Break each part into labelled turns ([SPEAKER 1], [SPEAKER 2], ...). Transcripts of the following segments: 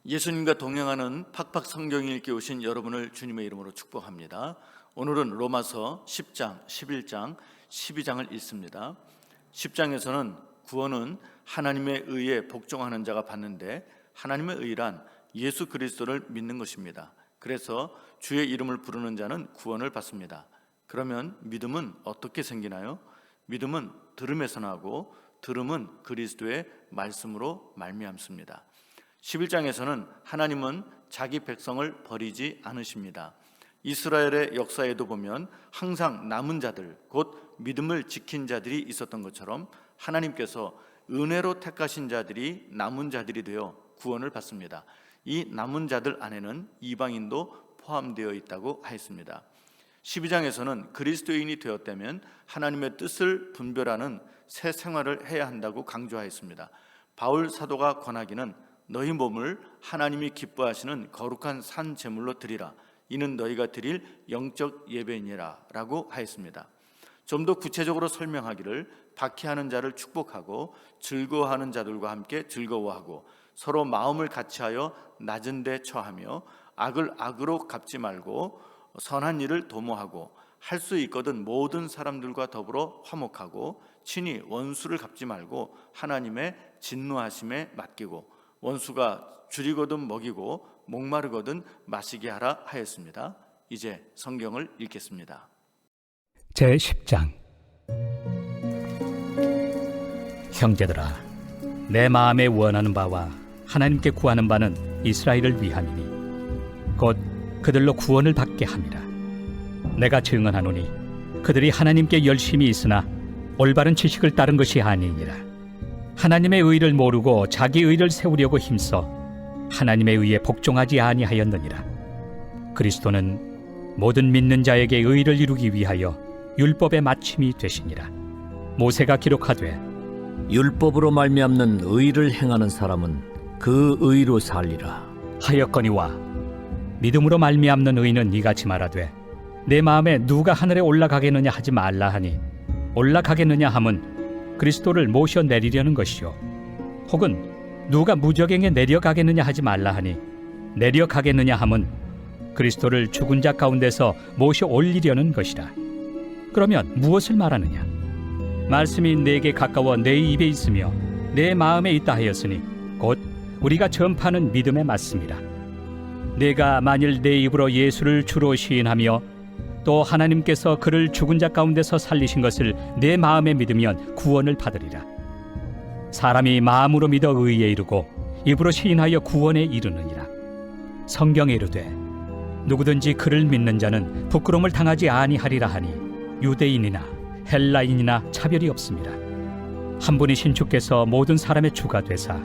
[SPEAKER 1] 예수님과 동행하는 팍팍 성경 읽기 오신 여러분을 주님의 이름으로 축복합니다. 오늘은 로마서 10장, 11장, 12장을 읽습니다. 10장에서는 구원은 하나님의 의에 복종하는 자가 받는데, 하나님의 의란 예수 그리스도를 믿는 것입니다. 그래서 주의 이름을 부르는 자는 구원을 받습니다. 그러면 믿음은 어떻게 생기나요? 믿음은 들음에서 나고, 들음은 그리스도의 말씀으로 말미암습니다. 11장에서는 하나님은 자기 백성을 버리지 않으십니다. 이스라엘의 역사에도 보면 항상 남은 자들, 곧 믿음을 지킨 자들이 있었던 것처럼 하나님께서 은혜로 택하신 자들이 남은 자들이 되어 구원을 받습니다. 이 남은 자들 안에는 이방인도 포함되어 있다고 하였습니다. 12장에서는 그리스도인이 되었다면 하나님의 뜻을 분별하는 새 생활을 해야 한다고 강조하였습니다. 바울 사도가 권하기는 너희 몸을 하나님이 기뻐하시는 거룩한 산 제물로 드리라. 이는 너희가 드릴 영적 예배니라 라고 하였습니다. 좀 더 구체적으로 설명하기를 박해하는 자를 축복하고 즐거워하는 자들과 함께 즐거워하고 서로 마음을 같이하여 낮은 데 처하며 악을 악으로 갚지 말고 선한 일을 도모하고 할 수 있거든 모든 사람들과 더불어 화목하고 친히 원수를 갚지 말고 하나님의 진노하심에 맡기고 원수가 줄이거든 먹이고 목마르거든 마시게 하라 하였습니다. 이제 성경을 읽겠습니다.
[SPEAKER 2] 제10장. 형제들아, 내 마음에 원하는 바와 하나님께 구하는 바는 이스라엘을 위함이니 곧 그들로 구원을 받게 함이라. 내가 증언하노니 그들이 하나님께 열심히 있으나 올바른 지식을 따른 것이 아니니라. 하나님의 의를 모르고 자기 의를 세우려고 힘써 하나님의 의에 복종하지 아니하였느니라. 그리스도는 모든 믿는 자에게 의를 이루기 위하여 율법의 마침이 되시니라. 모세가 기록하되
[SPEAKER 3] 율법으로 말미암는 의를 행하는 사람은 그 의로 살리라
[SPEAKER 2] 하였거니와 믿음으로 말미암는 의는 이같이 말하되 내 마음에 누가 하늘에 올라가겠느냐 하지 말라 하니 올라가겠느냐 함은 그리스도를 모셔 내리려는 것이요, 혹은 누가 무저갱에 내려가겠느냐 하지 말라 하니 내려가겠느냐 함은 그리스도를 죽은 자 가운데서 모셔 올리려는 것이라. 그러면 무엇을 말하느냐? 말씀이 내게 가까워 내 입에 있으며 내 마음에 있다 하였으니 곧 우리가 전파하는 믿음에 맞습니다. 내가 만일 내 입으로 예수를 주로 시인하며 또 하나님께서 그를 죽은 자 가운데서 살리신 것을 내 마음에 믿으면 구원을 받으리라. 사람이 마음으로 믿어 의에 이르고 입으로 시인하여 구원에 이르느니라. 성경에 이르되 누구든지 그를 믿는 자는 부끄러움을 당하지 아니하리라 하니 유대인이나 헬라인이나 차별이 없습니다. 한 분이신 주께서 모든 사람의 주가 되사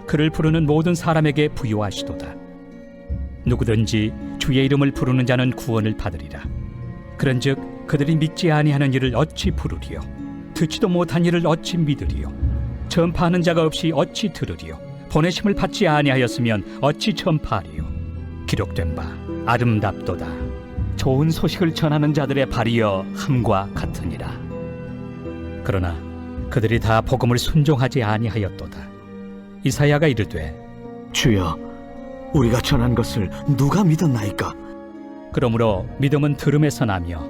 [SPEAKER 2] 그를 부르는 모든 사람에게 부요하시도다. 누구든지 주의 이름을 부르는 자는 구원을 받으리라. 그런즉 그들이 믿지 아니하는 일을 어찌 부르리요? 듣지도 못한 일을 어찌 믿으리요? 전파하는 자가 없이 어찌 들으리요? 보내심을 받지 아니하였으면 어찌 전파하리요? 기록된 바 아름답도다. 좋은 소식을 전하는 자들의 발이여 함과 같으니라. 그러나 그들이 다 복음을 순종하지 아니하였도다. 이사야가 이르되
[SPEAKER 4] 주여, 우리가 전한 것을 누가 믿었나이까?
[SPEAKER 2] 그러므로 믿음은 들음에서 나며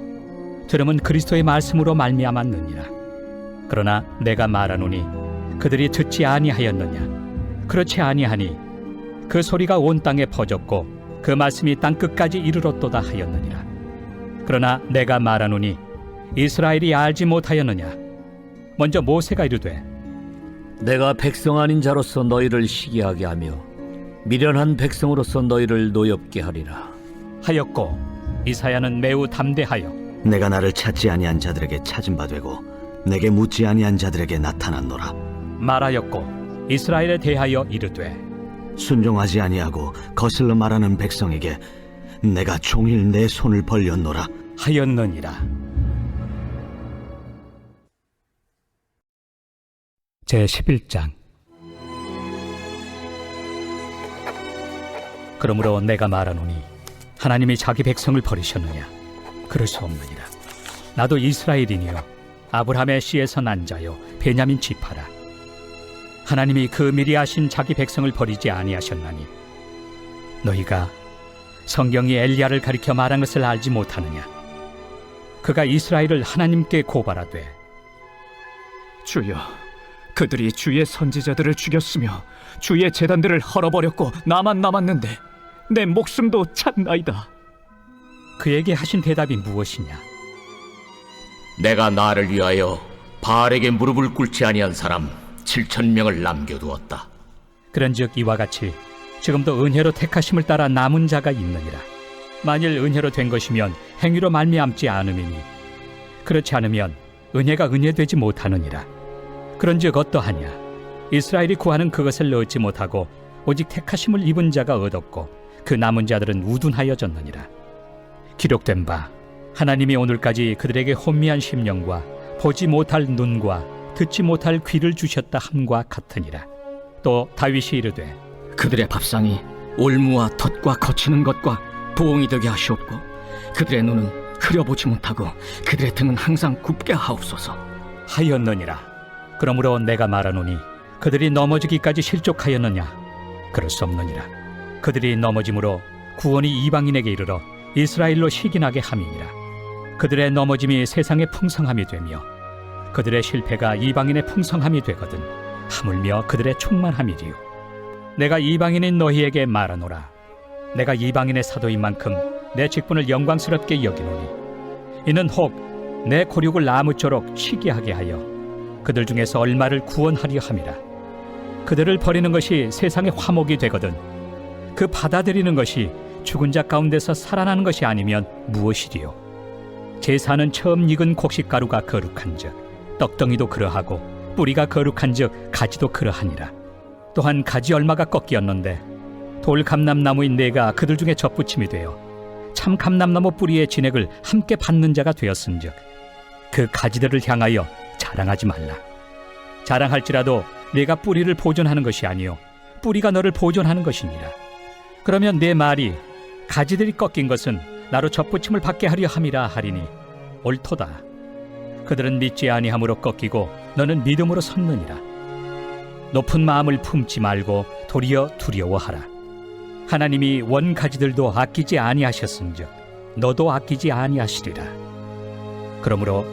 [SPEAKER 2] 들음은 그리스도의 말씀으로 말미암았느니라. 그러나 내가 말하노니 그들이 듣지 아니하였느냐? 그렇지 아니하니 그 소리가 온 땅에 퍼졌고 그 말씀이 땅 끝까지 이르렀도다 하였느니라. 그러나 내가 말하노니 이스라엘이 알지 못하였느냐? 먼저 모세가 이르되
[SPEAKER 3] 내가 백성 아닌 자로서 너희를 시기하게 하며 미련한 백성으로서 너희를 노엽게 하리라
[SPEAKER 2] 하였고, 이사야는 매우 담대하여
[SPEAKER 4] 내가 나를 찾지 아니한 자들에게 찾은 바 되고 내게 묻지 아니한 자들에게 나타났노라.
[SPEAKER 2] 말하였고, 이스라엘에 대하여 이르되
[SPEAKER 4] 순종하지 아니하고 거슬러 말하는 백성에게 내가 종일 내 손을 벌렸노라
[SPEAKER 2] 하였느니라. 제11장. 그러므로 내가 말하노니 하나님이 자기 백성을 버리셨느냐? 그럴 수 없느니라. 나도 이스라엘이니요 아브라함의 씨에서 난 자요 베냐민 지파라. 하나님이 그 미리 하신 자기 백성을 버리지 아니하셨나니 너희가 성경이 엘리야를 가리켜 말한 것을 알지 못하느냐? 그가 이스라엘을 하나님께 고발하되
[SPEAKER 5] 주여, 그들이 주의 선지자들을 죽였으며 주의 제단들을 헐어버렸고 나만 남았는데 내 목숨도 찾나이다.
[SPEAKER 2] 그에게 하신 대답이 무엇이냐?
[SPEAKER 3] 내가 나를 위하여 바알에게 무릎을 꿇지 아니한 사람 7,000명을 남겨두었다.
[SPEAKER 2] 그런즉 이와 같이 지금도 은혜로 택하심을 따라 남은 자가 있느니라. 만일 은혜로 된 것이면 행위로 말미암지 않음이니 그렇지 않으면 은혜가 은혜되지 못하느니라. 그런즉 어떠하냐? 이스라엘이 구하는 그것을 얻지 못하고 오직 택하심을 입은 자가 얻었고 그 남은 자들은 우둔하여졌느니라. 기록된 바 하나님이 오늘까지 그들에게 혼미한 심령과 보지 못할 눈과 듣지 못할 귀를 주셨다 함과 같으니라. 또 다윗이 이르되
[SPEAKER 5] 그들의 밥상이 올무와 덫과 거치는 것과 부엉이 되게 하시옵고 그들의 눈은 흐려보지 못하고 그들의 등은 항상 굽게 하옵소서.
[SPEAKER 2] 하였느니라. 그러므로 내가 말하노니 그들이 넘어지기까지 실족하였느냐? 그럴 수 없느니라. 그들이 넘어짐으로 구원이 이방인에게 이르러 이스라엘로 시기나게 함이니라. 그들의 넘어짐이 세상의 풍성함이 되며 그들의 실패가 이방인의 풍성함이 되거든 하물며 그들의 충만함이리요. 내가 이방인인 너희에게 말하노라. 내가 이방인의 사도인 만큼 내 직분을 영광스럽게 여기노니 이는 혹 내 고륙을 나무쪼록 취기하게 하여 그들 중에서 얼마를 구원하려 함이라. 그들을 버리는 것이 세상의 화목이 되거든 그 받아들이는 것이 죽은 자 가운데서 살아나는 것이 아니면 무엇이리요? 제사는 처음 익은 곡식가루가 거룩한즉 떡덩이도 그러하고 뿌리가 거룩한즉 가지도 그러하니라. 또한 가지 얼마가 꺾이었는데 돌 감람나무인 내가 그들 중에 접붙임이 되어 참 감람나무 뿌리의 진액을 함께 받는 자가 되었은즉 그 가지들을 향하여 자랑하지 말라. 자랑할지라도 내가 뿌리를 보존하는 것이 아니요 뿌리가 너를 보존하는 것이니라. 그러면 내 말이 가지들이 꺾인 것은 나로 접붙임을 받게 하려 함이라 하리니 옳도다. 그들은 믿지 아니함으로 꺾이고 너는 믿음으로 섰느니라. 높은 마음을 품지 말고 도리어 두려워하라. 하나님이 원 가지들도 아끼지 아니하셨은즉 너도 아끼지 아니하시리라. 그러므로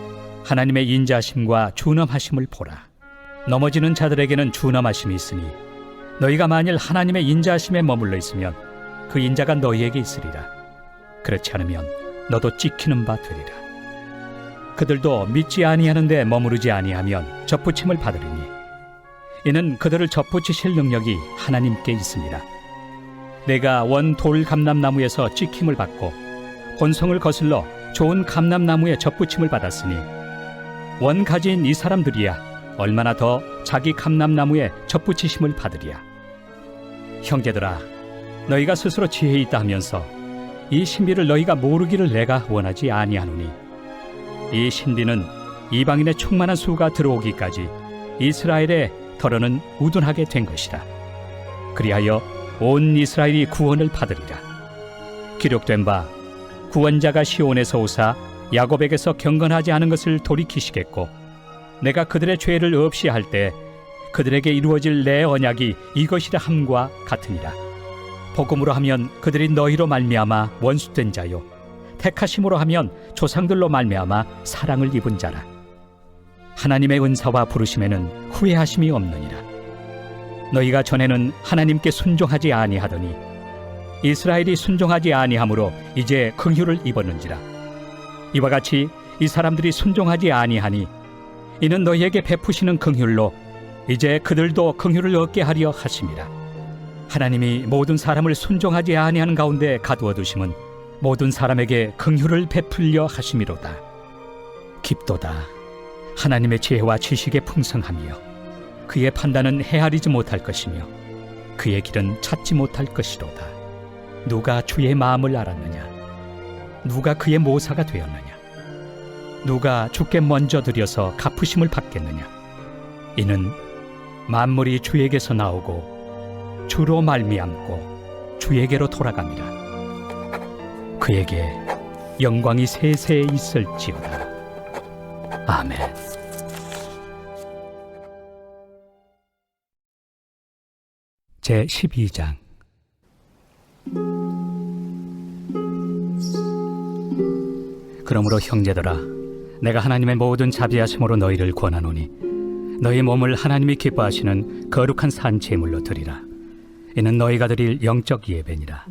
[SPEAKER 2] 하나님의 인자하심과 준엄하심을 보라. 넘어지는 자들에게는 준엄하심이 있으니 너희가 만일 하나님의 인자하심에 머물러 있으면 그 인자가 너희에게 있으리라. 그렇지 않으면 너도 찍히는 바 되리라. 그들도 믿지 아니하는데 머무르지 아니하면 접붙임을 받으리니 이는 그들을 접붙이실 능력이 하나님께 있습니다. 내가 원 돌 감람나무에서 찍힘을 받고 본성을 거슬러 좋은 감람나무에 접붙임을 받았으니 원 가지인 이 사람들이야 얼마나 더 자기 감람나무에 접붙이심을 받으리야. 형제들아, 너희가 스스로 지혜 있다 하면서 이 신비를 너희가 모르기를 내가 원하지 아니하노니 이 신비는 이방인의 충만한 수가 들어오기까지 이스라엘의 덜어는 우둔하게 된 것이라. 그리하여 온 이스라엘이 구원을 받으리라. 기록된 바 구원자가 시온에서 오사 야곱에게서 경건하지 않은 것을 돌이키시겠고 내가 그들의 죄를 없이 할 때 그들에게 이루어질 내 언약이 이것이라 함과 같으니라. 복음으로 하면 그들이 너희로 말미암아 원수된 자요 택하심으로 하면 조상들로 말미암아 사랑을 입은 자라. 하나님의 은사와 부르심에는 후회하심이 없느니라. 너희가 전에는 하나님께 순종하지 아니하더니 이스라엘이 순종하지 아니하므로 이제 긍휼을 입었는지라. 이와 같이 이 사람들이 순종하지 아니하니 이는 너희에게 베푸시는 긍휼로 이제 그들도 긍휼을 얻게 하려 하심이라. 하나님이 모든 사람을 순종하지 아니하는 가운데 가두어 두심은 모든 사람에게 긍휼을 베풀려 하심이로다. 깊도다. 하나님의 지혜와 지식의 풍성함이요 그의 판단은 헤아리지 못할 것이며 그의 길은 찾지 못할 것이로다. 누가 주의 마음을 알았느냐? 누가 그의 모사가 되었느냐? 누가 주께 먼저 드려서 갚으심을 받겠느냐? 이는 만물이 주에게서 나오고 주로 말미암고 주에게로 돌아갑니다. 그에게 영광이 세세에 있을지어다. 아멘. 제 12장 그러므로 형제들아, 내가 하나님의 모든 자비하심으로 너희를 권하노니 너희 몸을 하나님이 기뻐하시는 거룩한 산 제물로 드리라. 이는 너희가 드릴 영적 예배니라.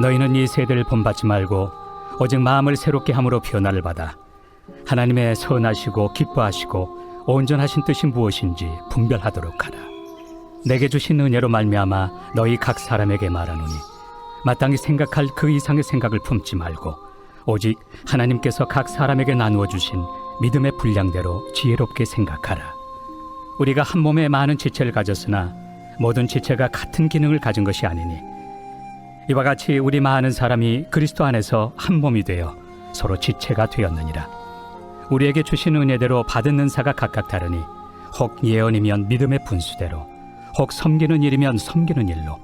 [SPEAKER 2] 너희는 이 세대를 본받지 말고 오직 마음을 새롭게 함으로 변화를 받아 하나님의 선하시고 기뻐하시고 온전하신 뜻이 무엇인지 분별하도록 하라. 내게 주신 은혜로 말미암아 너희 각 사람에게 말하노니 마땅히 생각할 그 이상의 생각을 품지 말고 오직 하나님께서 각 사람에게 나누어 주신 믿음의 분량대로 지혜롭게 생각하라. 우리가 한 몸에 많은 지체를 가졌으나 모든 지체가 같은 기능을 가진 것이 아니니 이와 같이 우리 많은 사람이 그리스도 안에서 한 몸이 되어 서로 지체가 되었느니라. 우리에게 주신 은혜대로 받은 은사가 각각 다르니 혹 예언이면 믿음의 분수대로, 혹 섬기는 일이면 섬기는 일로,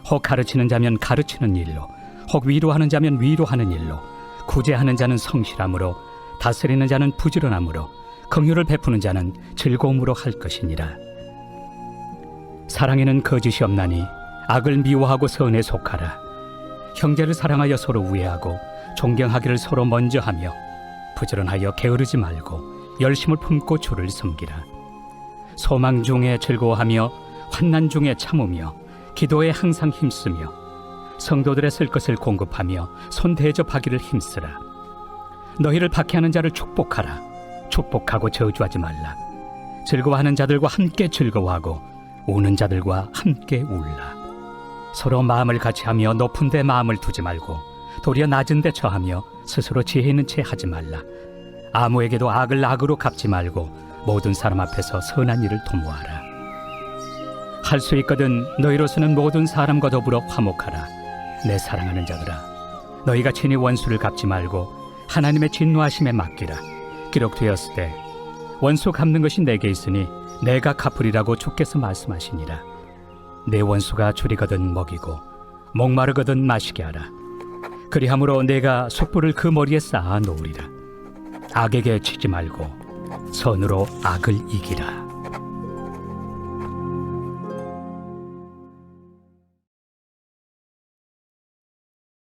[SPEAKER 2] 혹 가르치는 자면 가르치는 일로, 혹 위로하는 자면 위로하는 일로, 구제하는 자는 성실함으로, 다스리는 자는 부지런함으로, 긍휼을 베푸는 자는 즐거움으로 할 것이니라. 사랑에는 거짓이 없나니 악을 미워하고 선에 속하라. 형제를 사랑하여 서로 우애하고 존경하기를 서로 먼저 하며 부지런하여 게으르지 말고 열심을 품고 주를 섬기라. 소망 중에 즐거워하며 환난 중에 참으며 기도에 항상 힘쓰며 성도들의 쓸 것을 공급하며 손 대접하기를 힘쓰라. 너희를 박해하는 자를 축복하라. 축복하고 저주하지 말라. 즐거워하는 자들과 함께 즐거워하고 우는 자들과 함께 울라. 서로 마음을 같이하며 높은 데 마음을 두지 말고 도리어 낮은 데 처하며 스스로 지혜 있는 채 하지 말라. 아무에게도 악을 악으로 갚지 말고 모든 사람 앞에서 선한 일을 도모하라. 할 수 있거든 너희로서는 모든 사람과 더불어 화목하라. 내 사랑하는 자들아, 너희가 친히 원수를 갚지 말고 하나님의 진노하심에 맡기라. 기록되었을 때 원수 갚는 것이 내게 있으니 내가 갚으리라고 주께서 말씀하시니라. 내 원수가 줄이거든 먹이고 목마르거든 마시게 하라. 그리함으로 내가 숯불을 그 머리에 쌓아 놓으리라. 악에게 치지 말고 선으로 악을 이기라.